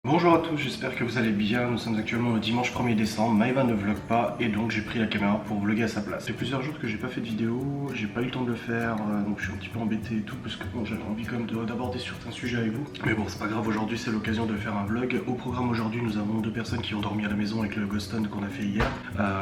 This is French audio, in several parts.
Bonjour à tous, j'espère que vous allez bien. Nous sommes actuellement le dimanche 1er décembre. Maëva ne vlog pas et donc j'ai pris la caméra pour vlogger à sa place. Ça fait plusieurs jours que j'ai pas fait de vidéo, j'ai pas eu le temps de le faire, donc je suis un petit peu embêté et tout parce que bon, j'avais envie quand même d'aborder certains sujets avec vous. Mais bon, c'est pas grave, aujourd'hui c'est l'occasion de faire un vlog. Au programme aujourd'hui, nous avons deux personnes qui ont dormi à la maison avec le ghost hunt qu'on a fait hier.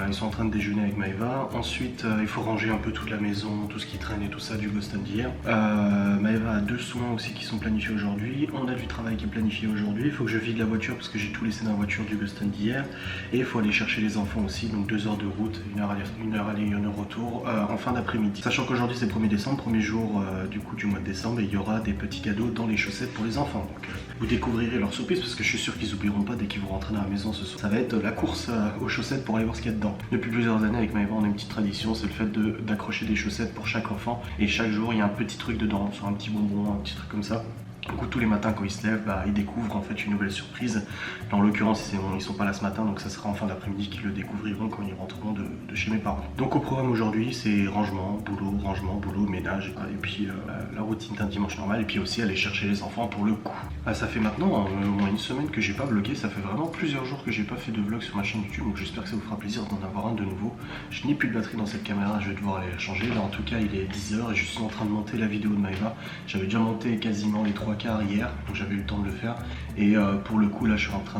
Ils sont en train de déjeuner avec Maëva. Ensuite, il faut ranger un peu toute la maison, tout ce qui traîne et tout ça du ghost hunt d'hier. Maëva a deux soins aussi qui sont planifiés aujourd'hui. On a du travail qui est planifié aujourd'hui. Il faut que je vide la voiture parce que j'ai tout laissé dans la voiture du ghost hunt d'hier. Et il faut aller chercher les enfants aussi, donc 2 heures de route, 1 heure aller, 1 heure retour en fin d'après-midi. Sachant qu'aujourd'hui c'est le 1er décembre, premier jour du coup du mois de décembre, et il y aura des petits cadeaux dans les chaussettes pour les enfants. Donc vous découvrirez leur surprise parce que je suis sûr qu'ils oublieront pas dès qu'ils vont rentrer dans la maison ce soir. Ça va être la course aux chaussettes pour aller voir ce qu'il y a dedans. Depuis plusieurs années avec Maëva on a une petite tradition, c'est le fait d'accrocher des chaussettes pour chaque enfant. Et chaque jour il y a un petit truc dedans, soit un petit bonbon, un petit truc comme ça. Du coup, tous les matins quand ils se lèvent, ils découvrent en fait une nouvelle surprise. Là, en l'occurrence, ils sont pas là ce matin, donc ça sera en fin d'après-midi qu'ils le découvriront quand ils rentreront de chez mes parents. Donc au programme aujourd'hui, c'est rangement, boulot, ménage, et puis la routine d'un dimanche normal, et puis aussi aller chercher les enfants pour le coup. Ça fait maintenant au moins une semaine que j'ai pas vlogué, ça fait vraiment plusieurs jours que j'ai pas fait de vlog sur ma chaîne YouTube, donc j'espère que ça vous fera plaisir d'en avoir un de nouveau. Je n'ai plus de batterie dans cette caméra, je vais devoir aller la changer. Là en tout cas, il est 10 h et je suis en train de monter la vidéo de Maëva. J'avais déjà monté quasiment les 3 quarts hier, donc j'avais eu le temps de le faire. Et pour le coup là je suis en train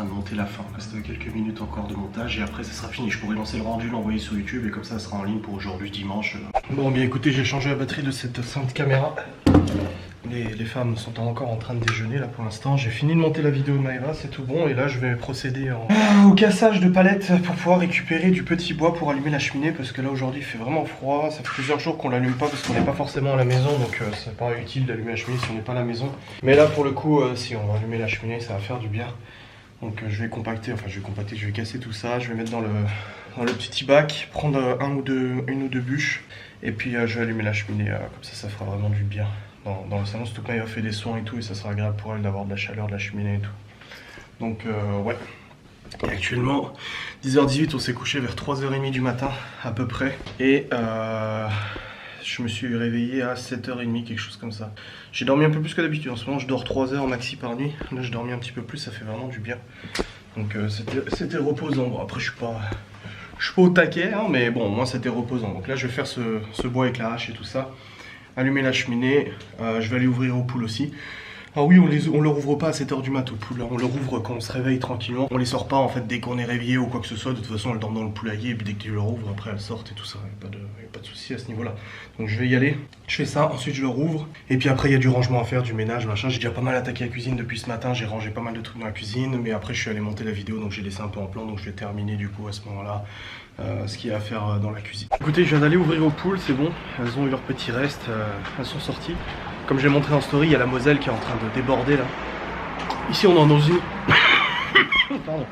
de monter la fin. Il reste quelques minutes encore de montage et après ça sera fini. Je pourrai lancer le rendu, l'envoyer sur YouTube et comme ça sera en ligne pour aujourd'hui dimanche. Bon bien écoutez, j'ai changé la batterie de cette sainte caméra. Les femmes sont encore en train de déjeuner là pour l'instant. J'ai fini de monter la vidéo de Maëva, c'est tout bon. Et là je vais procéder au cassage de palettes pour pouvoir récupérer du petit bois pour allumer la cheminée. Parce que là aujourd'hui il fait vraiment froid. Ça fait plusieurs jours qu'on l'allume pas parce qu'on n'est pas forcément à la maison. Donc c'est pas utile d'allumer la cheminée si on n'est pas à la maison. Mais là pour le coup si on va allumer la cheminée ça va faire du bien. Donc je vais compacter, je vais casser tout ça. Je vais mettre dans le petit bac, prendre une ou deux bûches. Et puis je vais allumer la cheminée, comme ça fera vraiment du bien. Dans le salon, surtout que Maëva fait des soins et tout, et ça sera agréable pour elle d'avoir de la chaleur, de la cheminée et tout. Donc ouais. Et actuellement, 10h18, on s'est couché vers 3h30 du matin, à peu près. Et je me suis réveillé à 7h30, quelque chose comme ça. J'ai dormi un peu plus que d'habitude. En ce moment, je dors 3 heures maxi par nuit. Là, je dormis un petit peu plus, ça fait vraiment du bien. Donc c'était reposant. Bon, après, je suis pas au taquet, hein, mais bon, moi, c'était reposant. Donc là, je vais faire ce bois avec la hache et tout ça. Allumer la cheminée, je vais aller ouvrir aux poules aussi. Ah oui, on leur ouvre pas à 7h du mat aux poules, on leur ouvre quand on se réveille tranquillement. On les sort pas en fait dès qu'on est réveillé ou quoi que ce soit, de toute façon elles dorment dans le poulailler et puis dès que tu leur ouvres après elles sortent et tout ça, il n'y a pas de souci à ce niveau là. Donc je vais y aller, je fais ça, ensuite je leur ouvre et puis après il y a du rangement à faire, du ménage, machin. J'ai déjà pas mal attaqué la cuisine depuis ce matin, j'ai rangé pas mal de trucs dans la cuisine, mais après je suis allé monter la vidéo donc j'ai laissé un peu en plan, donc je vais terminer du coup à ce moment là. Ce qu'il y a à faire dans la cuisine. Écoutez, je viens d'aller ouvrir aux poules, c'est bon, elles ont eu leur petit reste, elles sont sorties. Comme j'ai montré en story, il y a la Moselle qui est en train de déborder là. Ici on est dans une... Pardon.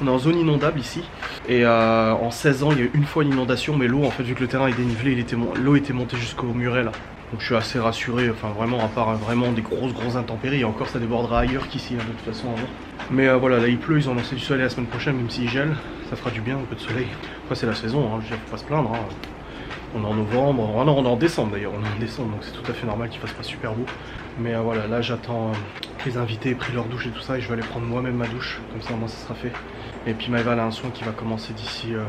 On est en zone inondable ici. Et en 16 ans, il y a eu une fois une inondation, mais l'eau en fait, vu que le terrain est dénivelé, l'eau était montée jusqu'au muret là. Donc je suis assez rassuré, enfin vraiment, à part vraiment des grosses intempéries, et encore ça débordera ailleurs qu'ici de toute façon avant. Mais voilà, là il pleut, ils ont lancé du soleil la semaine prochaine, même s'il gèle, ça fera du bien, un peu de soleil. Après c'est la saison, hein, je veux dire, faut pas se plaindre. Hein. On est en novembre, oh non, on est en décembre d'ailleurs, on est en décembre, donc c'est tout à fait normal qu'il fasse pas super beau. Mais voilà, là j'attends que les invités aient pris leur douche et tout ça, et je vais aller prendre moi-même ma douche, comme ça au moins ça sera fait. Et puis Maëva a un soin qui va commencer d'ici une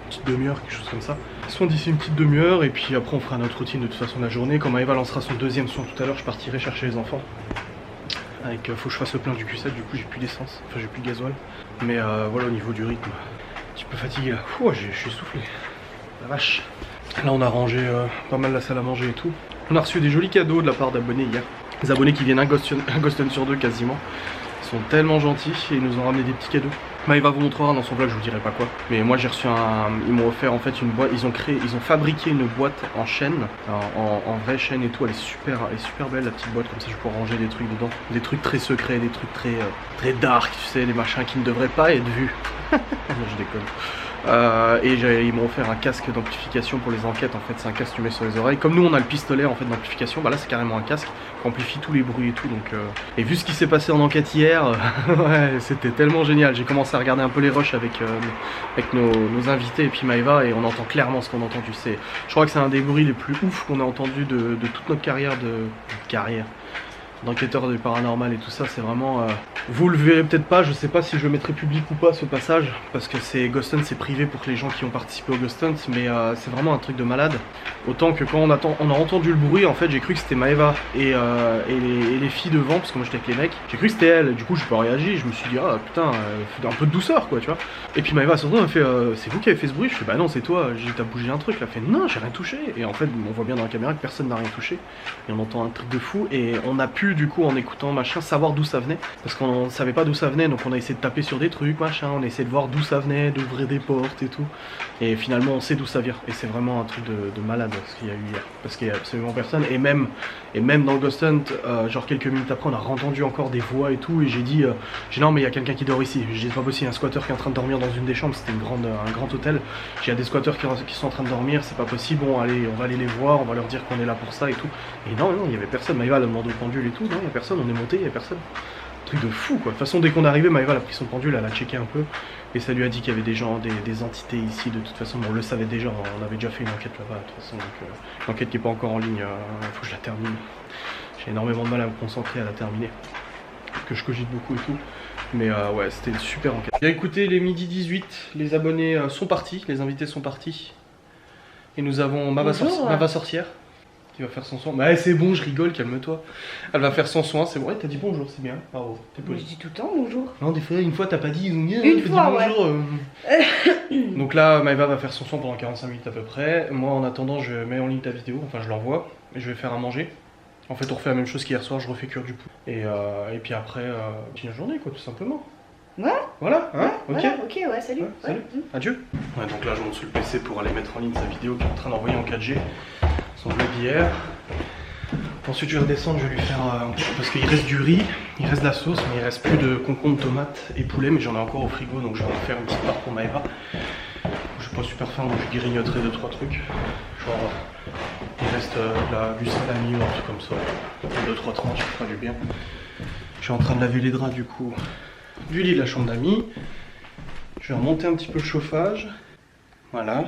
petite demi-heure, quelque chose comme ça. Soin d'ici une petite demi-heure, et puis après on fera notre routine de toute façon de la journée. Quand Maëva lancera son deuxième soin tout à l'heure, je partirai chercher les enfants. Avec, faut que je fasse le plein du Q7, du coup j'ai plus d'essence, enfin j'ai plus de gasoil. Mais voilà, au niveau du rythme, un petit peu fatigué là. Ouh, je suis essoufflé, la vache. Là on a rangé pas mal la salle à manger et tout. On a reçu des jolis cadeaux de la part d'abonnés hier. Des abonnés qui viennent un ghost hunt sur deux quasiment. Ils sont tellement gentils et ils nous ont ramené des petits cadeaux. Maëva vous montrera dans son vlog, je vous dirai pas quoi. Mais moi j'ai reçu ils m'ont offert en fait une boîte, ils ont fabriqué une boîte en chaîne, en vraie chaîne et tout, elle est super belle la petite boîte, comme ça je peux ranger des trucs dedans. Des trucs très secrets, des trucs très dark, tu sais, des machins qui ne devraient pas être vus. Non, je déconne. Et ils m'ont offert un casque d'amplification pour les enquêtes. En fait c'est un casque que tu mets sur les oreilles. Comme nous on a le pistolet en fait d'amplification, bah là c'est carrément un casque qui amplifie tous les bruits et tout. Donc et vu ce qui s'est passé en enquête hier, ouais, c'était tellement génial. J'ai commencé à regarder un peu les rushs avec nos invités et puis Maëva, et on entend clairement ce qu'on entend. Tu sais, je crois que c'est un des bruits les plus ouf qu'on a entendu de toute notre carrière d'enquêteur du paranormal et tout ça, c'est vraiment... Vous le verrez peut-être pas, je sais pas si je le mettrai public ou pas ce passage, parce que c'est Ghost Hunt, c'est privé pour les gens qui ont participé au Ghost Hunt, mais c'est vraiment un truc de malade. Autant que quand on a entendu le bruit, en fait j'ai cru que c'était Maeva et les filles devant, parce que moi j'étais avec les mecs, j'ai cru que c'était elle, du coup j'ai pas réagi, je me suis dit ah putain, un peu de douceur quoi, tu vois. Et puis Maeva surtout elle me fait c'est vous qui avez fait ce bruit, je fais bah non c'est toi, j'ai dit t'as bougé un truc, elle a fait non j'ai rien touché, et en fait on voit bien dans la caméra que personne n'a rien touché, et on entend un truc de fou, et on a pu du coup en écoutant machin savoir d'où ça venait, parce qu'on savait pas d'où ça venait, donc on a essayé de taper sur des trucs machin, on a essayé de voir d'où ça venait, d'ouvrir des portes et tout, et finalement on sait d'où ça vient, et c'est vraiment un truc de malade ce qu'il y a eu hier, parce qu'il y a absolument personne, et même dans le Ghost Hunt, genre quelques minutes après on a entendu encore des voix et tout, et j'ai dit non mais il y a quelqu'un qui dort ici, j'ai dit c'est pas possible, un squatter qui est en train de dormir dans une des chambres, c'était un grand hôtel, j'ai des squatteurs qui sont en train de dormir, c'est pas possible, bon allez on va aller les voir, on va leur dire qu'on est là pour ça et tout, et non il y avait personne, Maëva elle a demandé au pendule et tout, non il y a personne, on est monté, il y a personne. Truc de fou quoi. De toute façon dès qu'on est arrivé, Maëva elle a pris son pendule, elle a checké un peu et ça lui a dit qu'il y avait des gens, des entités ici de toute façon, bon, on le savait déjà, on avait déjà fait une enquête là-bas de toute façon, donc l'enquête qui est pas encore en ligne, faut que je la termine. J'ai énormément de mal à me concentrer à la terminer, que je cogite beaucoup et tout. Mais ouais, c'était une super enquête. Bien écoutez, les midi 18, les abonnés sont partis, les invités sont partis. Et nous avons Mava Sorcière qui va faire son soin. Bah c'est bon, je rigole, calme-toi. Elle va faire son soin, c'est bon. Ouais, t'as dit bonjour, c'est bien. Bravo, t'es poli. Je dis tout le temps bonjour. Non, des fois, une fois t'as pas dit une fois, dit bonjour. Ouais. Donc là, Maëva va faire son soin pendant 45 minutes à peu près. Moi, en attendant, je mets en ligne ta vidéo, enfin je l'envoie. Et je vais faire à manger. En fait, on refait la même chose qu'hier soir, je refais cuire du poulet. Et puis après, une journée quoi, tout simplement. Ouais. Voilà, hein, ouais, ok. Voilà, ok, ouais, salut. Ouais, salut. Adieu. Ouais, donc là, je monte sur le PC pour aller mettre en ligne sa vidéo qui est en train d'envoyer en 4G. Son vlog d'hier. Ensuite, je vais redescendre, je vais lui faire parce qu'il reste du riz, il reste de la sauce, mais il reste plus de concombres, tomates et poulet, mais j'en ai encore au frigo, donc je vais en faire une petite part pour Maëva. Je suis pas super faim, donc je grignoterai 2-3 trucs. Genre, il reste du salami ou un truc comme ça. 2-3 tranches, ça fera du bien. Je suis en train de laver les draps du coup du lit de la chambre d'amis. Je vais remonter un petit peu le chauffage. Voilà.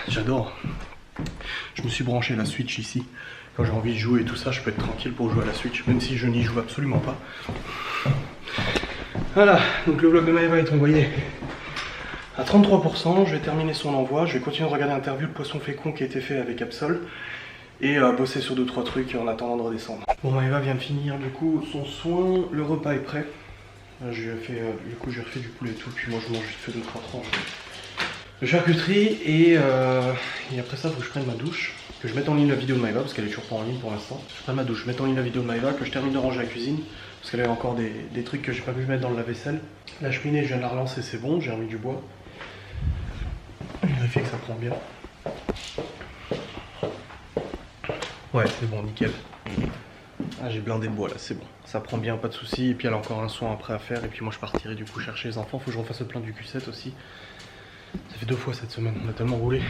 J'adore. Je me suis branché la Switch ici. Quand j'ai envie de jouer et tout ça, je peux être tranquille pour jouer à la Switch, même si je n'y joue absolument pas. Voilà, donc le vlog de Maëva est envoyé à 33%. Je vais terminer son envoi. Je vais continuer de regarder l'interview de Poisson Fécond qui a été fait avec Absol. Et bosser sur 2-3 trucs en attendant de redescendre. Bon, Maëva vient de finir du coup son soin. Le repas est prêt. Je lui ai fait, du coup, j'ai refait du poulet et tout. Puis moi, je mange juste fait 2-3 tranches de charcuterie. Et après ça, il faut que je prenne ma douche. Que je mette en ligne la vidéo de Maëva parce qu'elle est toujours pas en ligne pour l'instant. Je prends ma douche, je mette en ligne la vidéo de Maëva, que je termine de ranger la cuisine parce qu'elle a encore des trucs que j'ai pas pu mettre dans le lave-vaisselle. La cheminée, je viens de la relancer, c'est bon, j'ai remis du bois. Vérifier que ça prend bien. Ouais, c'est bon, nickel. Ah, j'ai blindé le bois là, c'est bon. Ça prend bien, pas de soucis. Et puis elle a encore un soin après à faire. Et puis moi, je partirai du coup chercher les enfants. Faut que je refasse le plein du Q7 aussi. Ça fait 2 fois cette semaine. On a tellement roulé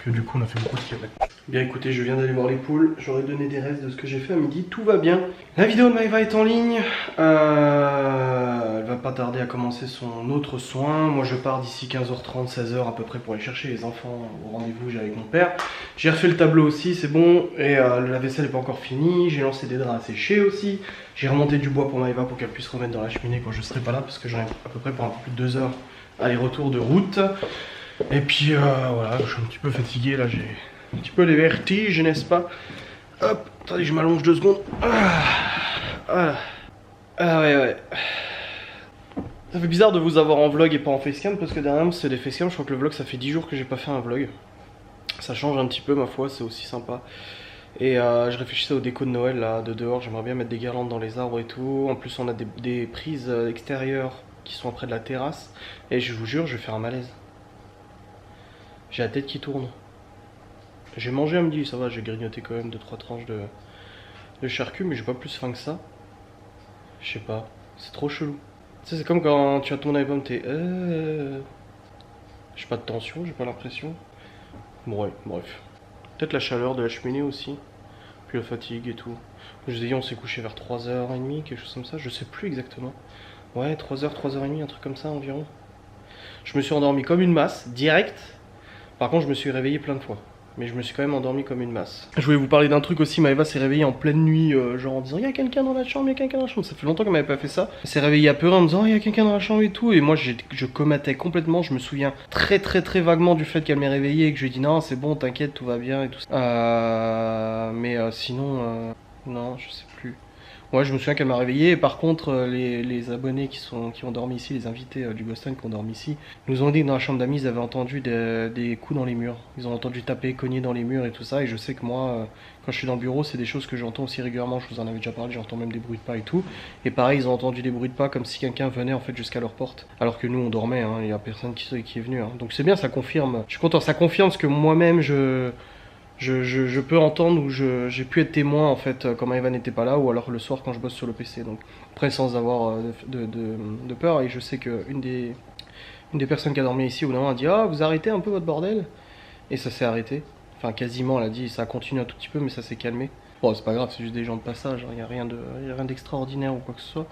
que du coup, on a fait beaucoup de kilomètres. Bien écoutez, je viens d'aller voir les poules. J'aurais donné des restes de ce que j'ai fait à midi. Tout va bien. La vidéo de Maëva est en ligne. Elle va pas tarder à commencer son autre soin. Moi, je pars d'ici 15h30, 16h à peu près pour aller chercher les enfants au rendez-vous. J'ai avec mon père. J'ai refait le tableau aussi, c'est bon. Et la vaisselle n'est pas encore finie. J'ai lancé des draps à sécher aussi. J'ai remonté du bois pour Maëva pour qu'elle puisse remettre dans la cheminée quand je serai pas là. Parce que j'en ai à peu près pour un peu plus de 2 heures aller-retour de route. Et puis voilà, je suis un petit peu fatigué là, j'ai un petit peu les vertiges, n'est-ce pas? Hop, attendez, je m'allonge 2 secondes. Ah ouais. Ça fait bizarre de vous avoir en vlog et pas en facecam parce que derrière c'est des facecam, je crois que le vlog ça fait 10 jours que j'ai pas fait un vlog. Ça change un petit peu ma foi, c'est aussi sympa. Et je réfléchissais aux décos de Noël là, de dehors, j'aimerais bien mettre des guirlandes dans les arbres et tout. En plus on a des prises extérieures qui sont près de la terrasse. Et je vous jure, je vais faire un malaise. J'ai la tête qui tourne. J'ai mangé à midi, ça va, j'ai grignoté quand même 2-3 tranches de charcu, mais j'ai pas plus faim que ça. Je sais pas, c'est trop chelou. Tu sais, c'est comme quand tu as ton iPhone, t'es... J'ai pas de tension, j'ai pas l'impression. Bon, ouais, bref. Peut-être la chaleur de la cheminée aussi. Puis la fatigue et tout. Je vous ai dit, on s'est couché vers 3h30, quelque chose comme ça, je sais plus exactement. Ouais, 3h, 3h30, un truc comme ça environ. Je me suis endormi comme une masse, direct. Par contre, je me suis réveillé plein de fois. Mais je me suis quand même endormi comme une masse. Je voulais vous parler d'un truc aussi, Maëva s'est réveillée en pleine nuit, genre en disant il y a quelqu'un dans la chambre, il y a quelqu'un dans la chambre. Ça fait longtemps qu'elle m'avait pas fait ça. Elle s'est réveillée apeurée en me disant il y a quelqu'un dans la chambre et tout. Et moi je comatais complètement, je me souviens très vaguement du fait qu'elle m'ait réveillée et que je lui ai dit non c'est bon t'inquiète tout va bien et tout ça. Sinon non je sais plus. Ouais, je me souviens qu'elle m'a réveillé. Et par contre, les abonnés qui ont dormi ici, les invités du Boston qui ont dormi ici, nous ont dit que dans la chambre d'amis, ils avaient entendu des coups dans les murs. Ils ont entendu taper, cogner dans les murs et tout ça. Et je sais que moi, quand je suis dans le bureau, c'est des choses que j'entends aussi régulièrement. Je vous en avais déjà parlé, j'entends même des bruits de pas et tout. Et pareil, ils ont entendu des bruits de pas comme si quelqu'un venait en fait jusqu'à leur porte. Alors que nous, on dormait, hein, il n'y a personne qui est venu. Hein. Donc c'est bien, ça confirme. Je suis content, ça confirme ce que moi-même je peux entendre ou j'ai pu être témoin en fait quand Maëva n'était pas là ou alors le soir quand je bosse sur le PC. Donc après sans avoir de peur. Et je sais qu'une des personnes qui a dormi ici au bout d'un moment a dit ah vous arrêtez un peu votre bordel. Et ça s'est arrêté. Enfin quasiment elle a dit ça a continué un tout petit peu mais ça s'est calmé. Bon c'est pas grave c'est juste des gens de passage, il n'y a rien d'extraordinaire ou quoi que ce soit.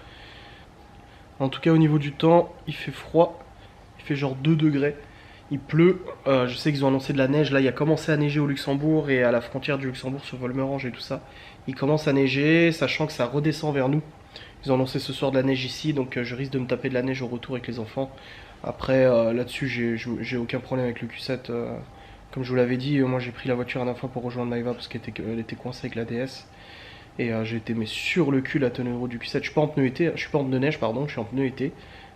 En tout cas au niveau du temps il fait froid, il fait genre 2 degrés. Il pleut, je sais qu'ils ont annoncé de la neige, là il a commencé à neiger au Luxembourg et à la frontière du Luxembourg sur Volmerange et tout ça. Il commence à neiger, sachant que ça redescend vers nous. Ils ont annoncé ce soir de la neige ici, donc je risque de me taper de la neige au retour avec les enfants. Après là-dessus j'ai aucun problème avec le Q7. Comme je vous l'avais dit, moi j'ai pris la voiture à la fois pour rejoindre Maëva parce qu'elle était coincée avec la DS. Et j'ai été mais sur le cul la tenue du Q7. Je suis pas en pneu été, je suis pas en pneu neige pardon, je suis en pneu été.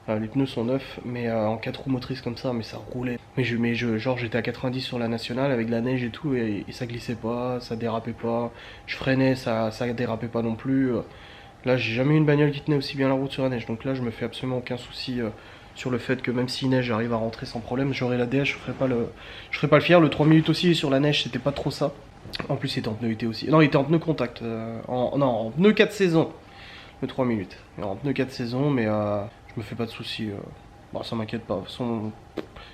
Les pneus sont neufs, mais en 4 roues motrices comme ça, mais ça roulait. Genre j'étais à 90 sur la nationale avec de la neige et tout, et ça glissait pas, ça dérapait pas. Je freinais, ça dérapait pas non plus. Là, j'ai jamais eu une bagnole qui tenait aussi bien la route sur la neige, donc là, je me fais absolument aucun souci sur le fait que même si neige, j'arrive à rentrer sans problème. J'aurai la DS, je ferai pas le fier. Le 3 minutes aussi sur la neige, c'était pas trop ça. En plus, il était en pneu été aussi. Non, il était en pneu contact. En pneu 4 saisons. Le 3 minutes. En pneu 4 saisons, mais je me fais pas de soucis. Bon, ça m'inquiète pas. De toute façon,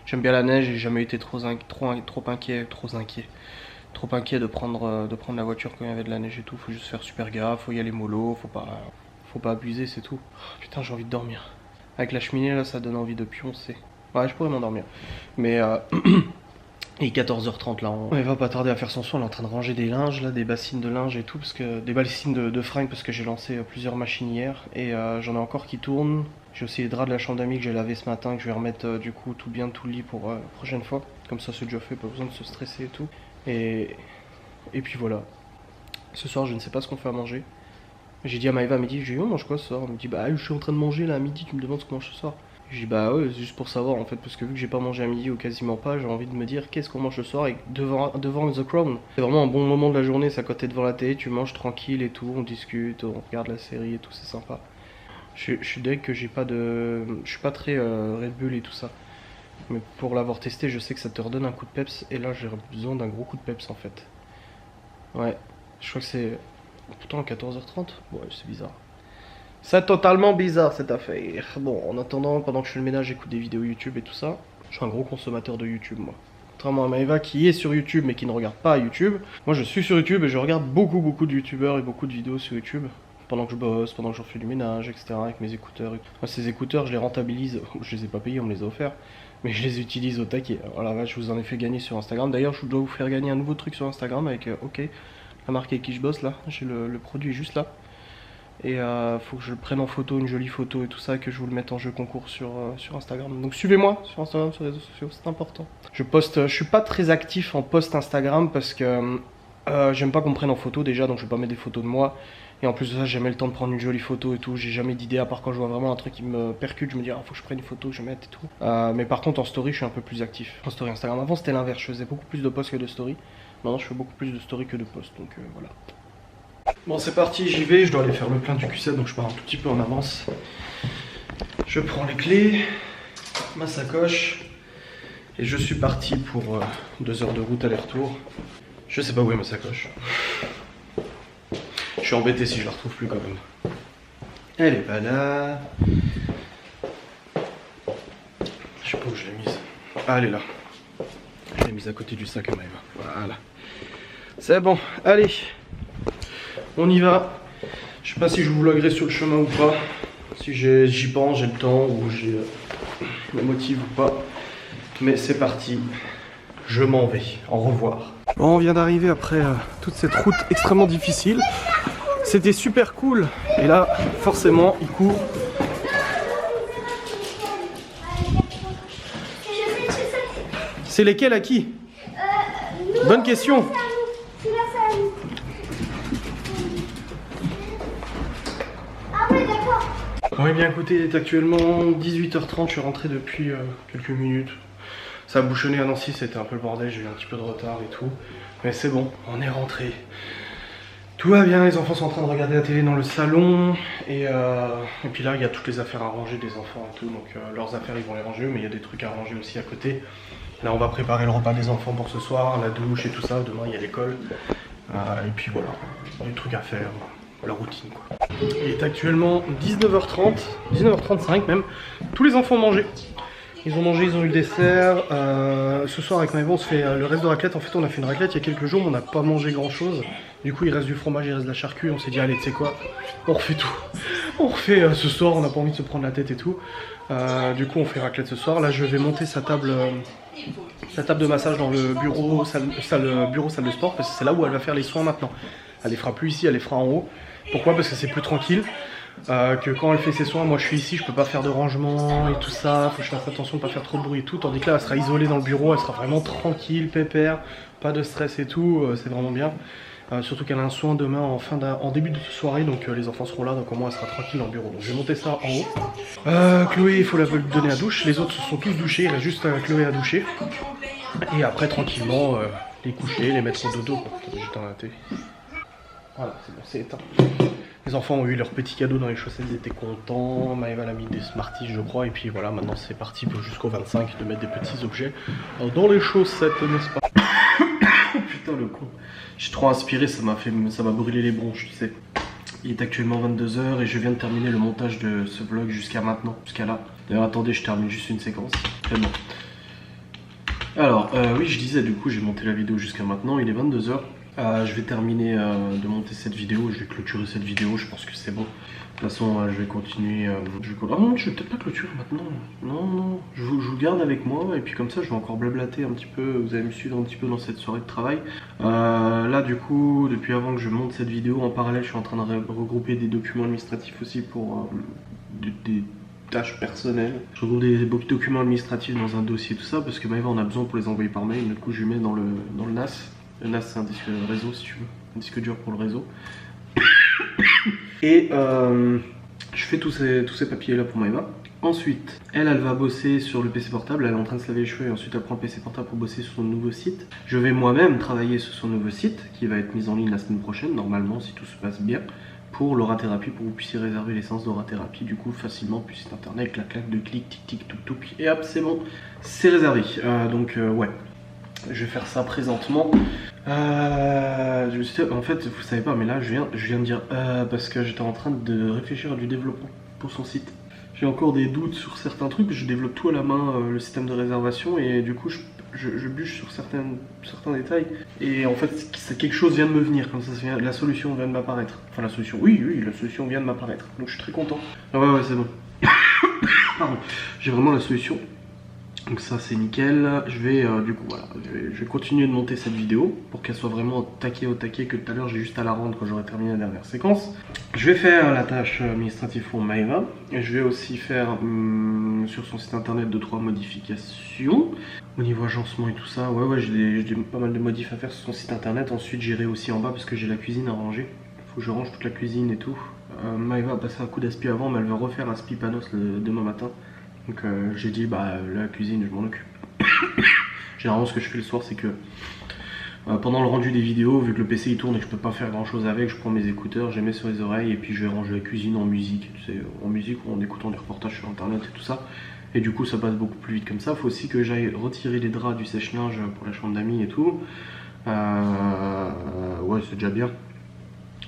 j'aime bien la neige, j'ai jamais été trop inquiet de prendre la voiture quand il y avait de la neige et tout. Faut juste faire super gaffe, faut y aller mollo, faut pas abuser, c'est tout. Oh, putain, j'ai envie de dormir. Avec la cheminée là, ça donne envie de pioncer. Ouais, je pourrais m'endormir. Mais il est 14h30 là, on va pas tarder à faire son soin, on est en train de ranger des linges là, des bassines de linge et tout, parce que des bassines de fringues parce que j'ai lancé plusieurs machines hier et j'en ai encore qui tournent. J'ai aussi les draps de la chambre d'amis que j'ai lavé ce matin, que je vais remettre du coup tout le lit pour la prochaine fois. Comme ça c'est déjà fait, pas besoin de se stresser et tout. Et puis voilà. Ce soir je ne sais pas ce qu'on fait à manger. J'ai dit à Maëva à midi, j'ai dit on mange quoi ce soir? Elle me dit bah je suis en train de manger là à midi, tu me demandes ce qu'on mange ce soir. J'ai dit bah ouais, c'est juste pour savoir en fait, parce que vu que j'ai pas mangé à midi ou quasiment pas, j'ai envie de me dire qu'est-ce qu'on mange ce soir et devant The Crown. C'est vraiment un bon moment de la journée, c'est à côté devant la télé, tu manges tranquille et tout, on discute, on regarde la série et tout, c'est sympa. Je suis deg que j'ai pas de. Je suis pas très Red Bull et tout ça. Mais pour l'avoir testé, je sais que ça te redonne un coup de peps et là j'ai besoin d'un gros coup de peps en fait. Ouais, je crois que c'est. Pourtant 14h30? Ouais, c'est bizarre. C'est totalement bizarre cette affaire. Bon, en attendant, pendant que je fais le ménage, j'écoute des vidéos YouTube et tout ça. Je suis un gros consommateur de YouTube, moi. Contrairement à Maëva qui est sur YouTube mais qui ne regarde pas YouTube. Moi je suis sur YouTube et je regarde beaucoup de youtubeurs et beaucoup de vidéos sur YouTube. Pendant que je bosse, pendant que je fais du ménage, etc. avec mes écouteurs. Moi, ces écouteurs, je les rentabilise. Je les ai pas payés, on me les a offerts. Mais je les utilise au taquet. Voilà, là, je vous en ai fait gagner sur Instagram. D'ailleurs, je dois vous faire gagner un nouveau truc sur Instagram avec OK. La marque avec qui je bosse là. J'ai le produit juste là. Et faut que je prenne en photo une jolie photo et tout ça, que je vous le mette en jeu concours sur Instagram. Donc suivez-moi sur Instagram, sur les réseaux sociaux, c'est important. Je suis pas très actif en post Instagram parce que j'aime pas qu'on me prenne en photo déjà, donc je vais pas mettre des photos de moi. Et en plus de ça, j'ai jamais le temps de prendre une jolie photo et tout. J'ai jamais d'idée, à part quand je vois vraiment un truc qui me percute, je me dis, ah, faut que je prenne une photo, que je mette et tout. Mais par contre, en story, je suis un peu plus actif. En story Instagram, avant c'était l'inverse, je faisais beaucoup plus de posts que de story. Maintenant, je fais beaucoup plus de story que de posts, donc voilà. Bon, c'est parti, j'y vais. Je dois aller faire le plein du Q7, donc je pars un tout petit peu en avance. Je prends les clés, ma sacoche, et je suis parti pour 2 heures de route aller-retour. Je sais pas où est ma sacoche. Je suis embêté si je la retrouve plus quand même. Elle est pas là. Je sais pas où je l'ai mise. Ah, elle est là. Je l'ai mise à côté du sac à Maëva. Voilà. C'est bon, allez. On y va. Je sais pas si je vous vloguerai sur le chemin ou pas. Si j'y pense, j'ai le temps ou j'ai le motif ou pas. Mais c'est parti. Je m'en vais. Au revoir. Bon, on vient d'arriver après toute cette route extrêmement difficile. C'était super cool. Et là, forcément, il court. C'est lesquels à qui? Bonne question. Oui, bien écoutez, il est actuellement 18h30, je suis rentré depuis quelques minutes. Ça a bouchonné à Nancy, c'était un peu le bordel, j'ai eu un petit peu de retard et tout. Mais c'est bon, on est rentré. Tout va bien, les enfants sont en train de regarder la télé dans le salon. Et puis là, il y a toutes les affaires à ranger des enfants et tout. Donc leurs affaires, ils vont les ranger, mais il y a des trucs à ranger aussi à côté. Là, on va préparer le repas des enfants pour ce soir, la douche et tout ça. Demain, il y a l'école. Et puis voilà, des trucs à faire. La routine quoi. Il est actuellement 19h30, 19h35 même. Tous les enfants ont mangé. Ils ont mangé, ils ont eu le dessert. Ce soir avec Maëva on se fait le reste de raclette. En fait on a fait une raclette il y a quelques jours mais on n'a pas mangé grand chose. Du coup il reste du fromage, il reste de la charcuterie. On s'est dit allez tu sais quoi, on refait tout. On refait ce soir, on n'a pas envie de se prendre la tête et tout. Du coup on fait raclette ce soir. Là je vais monter sa table de massage dans le bureau, salle de sport. Parce que c'est là où elle va faire les soins maintenant. Elle les fera plus ici, elle les fera en haut. Pourquoi? Parce que c'est plus tranquille. Que quand elle fait ses soins, moi je suis ici, je peux pas faire de rangement et tout ça, faut que je fasse attention de pas faire trop de bruit et tout, tandis que là elle sera isolée dans le bureau, elle sera vraiment tranquille, pépère, pas de stress et tout, c'est vraiment bien. Surtout qu'elle a un soin demain en début de soirée, donc les enfants seront là, donc au moins elle sera tranquille dans le bureau. Donc je vais monter ça en haut. Chloé, il faut la donner à douche, les autres se sont tous douchés, il reste juste Chloé à doucher. Et après tranquillement les coucher, les mettre au dodo, j'éteins la télé. Voilà, c'est bon, c'est éteint. Les enfants ont eu leur petit cadeau dans les chaussettes, ils étaient contents. Maëva a mis des Smarties je crois. Et puis voilà, maintenant c'est parti pour jusqu'au 25 de mettre des petits objets dans les chaussettes, n'est-ce pas? Putain le con. J'ai trop inspiré, ça m'a brûlé les bronches, tu sais. Il est actuellement 22 h et je viens de terminer le montage de ce vlog jusqu'à maintenant, jusqu'à là. D'ailleurs attendez, je termine juste une séquence. Très bon. Alors oui je disais du coup j'ai monté la vidéo jusqu'à maintenant, il est 22 h. Je vais terminer de monter cette vidéo, je vais clôturer cette vidéo, je pense que c'est bon. De toute façon, je vais continuer. Ah non, je vais peut-être pas clôturer maintenant. Non, je vous garde avec moi et puis comme ça je vais encore blablater un petit peu, vous allez me suivre un petit peu dans cette soirée de travail. Là du coup, depuis avant que je monte cette vidéo, en parallèle je suis en train de regrouper des documents administratifs aussi pour des tâches personnelles. Je regroupe des documents administratifs dans un dossier tout ça parce que Maëva on a besoin pour les envoyer par mail, du coup je les mets dans le NAS. Le NAS c'est un disque réseau si tu veux, un disque dur pour le réseau. Et je fais tous ces papiers là pour Maëva. Ensuite, elle va bosser sur le PC portable, elle est en train de se laver les cheveux et ensuite elle prend le PC portable pour bosser sur son nouveau site. Je vais moi-même travailler sur son nouveau site qui va être mis en ligne la semaine prochaine, normalement si tout se passe bien, pour l'aura-thérapie, pour que vous puissiez réserver les séances d'aura-thérapie du coup facilement, puis site internet, clac de clic, tic tic touc touc, et hop c'est bon, c'est réservé. Donc ouais. Je vais faire ça présentement. En fait, vous savez pas, mais là, je viens de dire parce que j'étais en train de réfléchir à du développement pour son site. J'ai encore des doutes sur certains trucs. Je développe tout à la main, le système de réservation, et du coup, je bûche sur certains détails. Et en fait, quelque chose vient de me venir. Comme ça, la solution vient de m'apparaître. Enfin, la solution, oui, la solution vient de m'apparaître. Donc, je suis très content. Ah ouais, c'est bon. Pardon. J'ai vraiment la solution. Donc ça c'est nickel, je vais du coup voilà, je vais continuer de monter cette vidéo pour qu'elle soit vraiment au taquet que tout à l'heure j'ai juste à la rendre quand j'aurai terminé la dernière séquence. Je vais faire la tâche administrative pour Maëva et je vais aussi faire sur son site internet 2-3 modifications au niveau agencement et tout ça. Ouais j'ai pas mal de modifs à faire sur son site internet. Ensuite j'irai aussi en bas parce que j'ai la cuisine à ranger, faut que je range toute la cuisine et tout. Maëva a passé un coup d'aspi avant mais elle va refaire aspi panos demain matin. Donc j'ai dit bah la cuisine je m'en occupe. Généralement ce que je fais le soir c'est que pendant le rendu des vidéos, vu que le PC il tourne et que je peux pas faire grand chose avec, je prends mes écouteurs, je les mets sur les oreilles et puis je vais ranger la cuisine en musique, tu sais, en musique ou en écoutant des reportages sur internet et tout ça. Et du coup ça passe beaucoup plus vite comme ça. Faut aussi que j'aille retirer les draps du sèche-linge pour la chambre d'amis et tout. Ouais c'est déjà bien.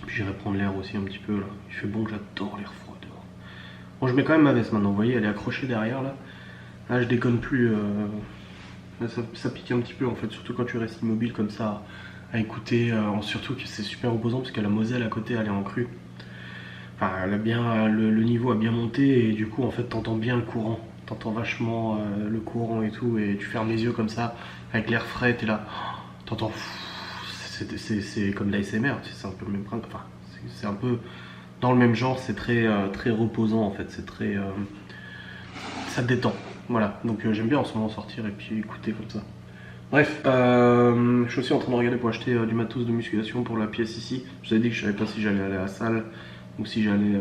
Puis j'irai prendre l'air aussi un petit peu là. Il fait bon, j'adore l'air froid. Bon, je mets quand même ma veste maintenant, vous voyez, elle est accrochée derrière là. Là, je déconne plus. Ça pique un petit peu en fait, surtout quand tu restes immobile comme ça à écouter. Surtout que c'est super reposant parce que la Moselle à côté, elle est en crue. Enfin, elle a bien, le niveau a bien monté et du coup, en fait, t'entends bien le courant. T'entends vachement le courant et tout. Et tu fermes les yeux comme ça, avec l'air frais, t'es là. T'entends. c'est comme de l'ASMR, c'est un peu le même principe, enfin c'est un peu dans le même genre, c'est très, très reposant en fait, c'est très... ça te détend, voilà, donc j'aime bien en ce moment sortir et puis écouter comme ça. Bref, je suis aussi en train de regarder pour acheter du matos de musculation pour la pièce ici. Je vous avais dit que je savais pas si j'allais aller à la salle ou si j'allais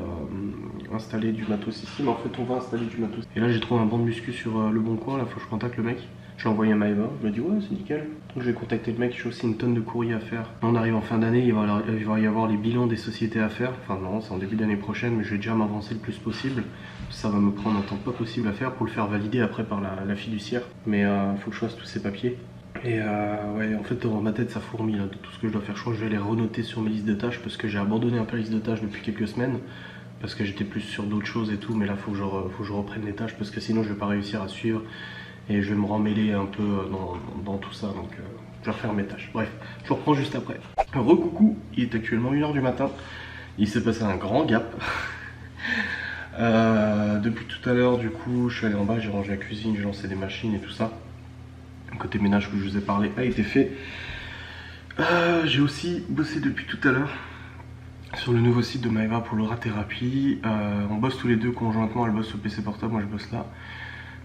installer du matos ici, mais en fait on va installer du matos. Et là j'ai trouvé un banc de muscu sur le bon coin, là faut que je contacte le mec. Je l'ai envoyé à Maëva, je me dis ouais c'est nickel. Donc je vais contacter le mec, j'ai aussi une tonne de courriers à faire. On arrive en fin d'année, il va y avoir les bilans des sociétés à faire. Enfin non, c'est en début d'année prochaine, mais je vais déjà m'avancer le plus possible. Ça va me prendre un temps pas possible à faire pour le faire valider après par la fiduciaire. Mais il faut que je fasse tous ces papiers. Et ouais, en fait dans ma tête ça fourmille là, de tout ce que je dois faire. Je crois que je vais les renoter sur mes listes de tâches parce que j'ai abandonné un peu la liste de tâches depuis quelques semaines. Parce que j'étais plus sur d'autres choses et tout, mais là faut que je reprenne les tâches parce que sinon je vais pas réussir à suivre. Et je vais me remêler un peu dans tout ça, donc je vais refaire mes tâches. Bref, je vous reprends juste après. Recoucou, il est actuellement 1h du matin. Il s'est passé un grand gap. Depuis tout à l'heure, du coup, je suis allé en bas, j'ai rangé la cuisine, j'ai lancé des machines et tout ça. Le côté ménage que je vous ai parlé a été fait. J'ai aussi bossé depuis tout à l'heure sur le nouveau site de Maëva pour l'aura-thérapie. On bosse tous les deux conjointement, elle bosse au PC portable, moi je bosse là.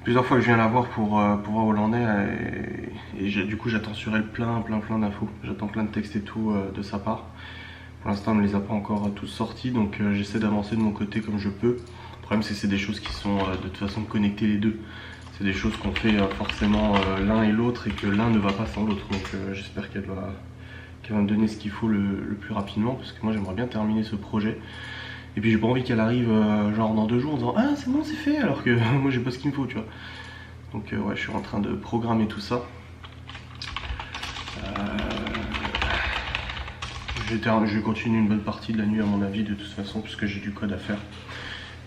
Plusieurs fois que je viens la voir pour voir où l'on est et du coup j'attends sur elle plein d'infos. J'attends plein de textes et tout de sa part. Pour l'instant elle ne me les a pas encore tous sortis, donc j'essaie d'avancer de mon côté comme je peux. Le problème c'est que c'est des choses qui sont de toute façon connectées les deux. C'est des choses qu'on fait forcément l'un et l'autre et que l'un ne va pas sans l'autre. Donc j'espère qu'elle va me donner ce qu'il faut le plus rapidement parce que moi j'aimerais bien terminer ce projet. Et puis j'ai pas envie qu'elle arrive genre dans 2 jours en disant ah c'est bon c'est fait alors que moi j'ai pas ce qu'il me faut tu vois. Donc ouais je suis en train de programmer tout ça. Je vais continuer une bonne partie de la nuit à mon avis de toute façon puisque j'ai du code à faire.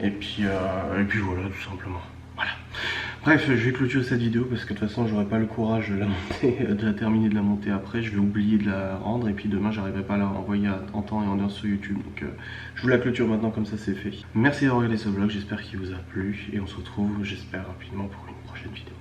Et puis voilà tout simplement. Voilà. Bref je vais clôturer cette vidéo parce que de toute façon j'aurai pas le courage de la monter, de la terminer de la monter après. Je vais oublier de la rendre et puis demain j'arriverai pas à la renvoyer en temps et en heure sur YouTube. Donc je vous la clôture maintenant comme ça c'est fait. Merci d'avoir regardé ce vlog, j'espère qu'il vous a plu et on se retrouve j'espère rapidement pour une prochaine vidéo.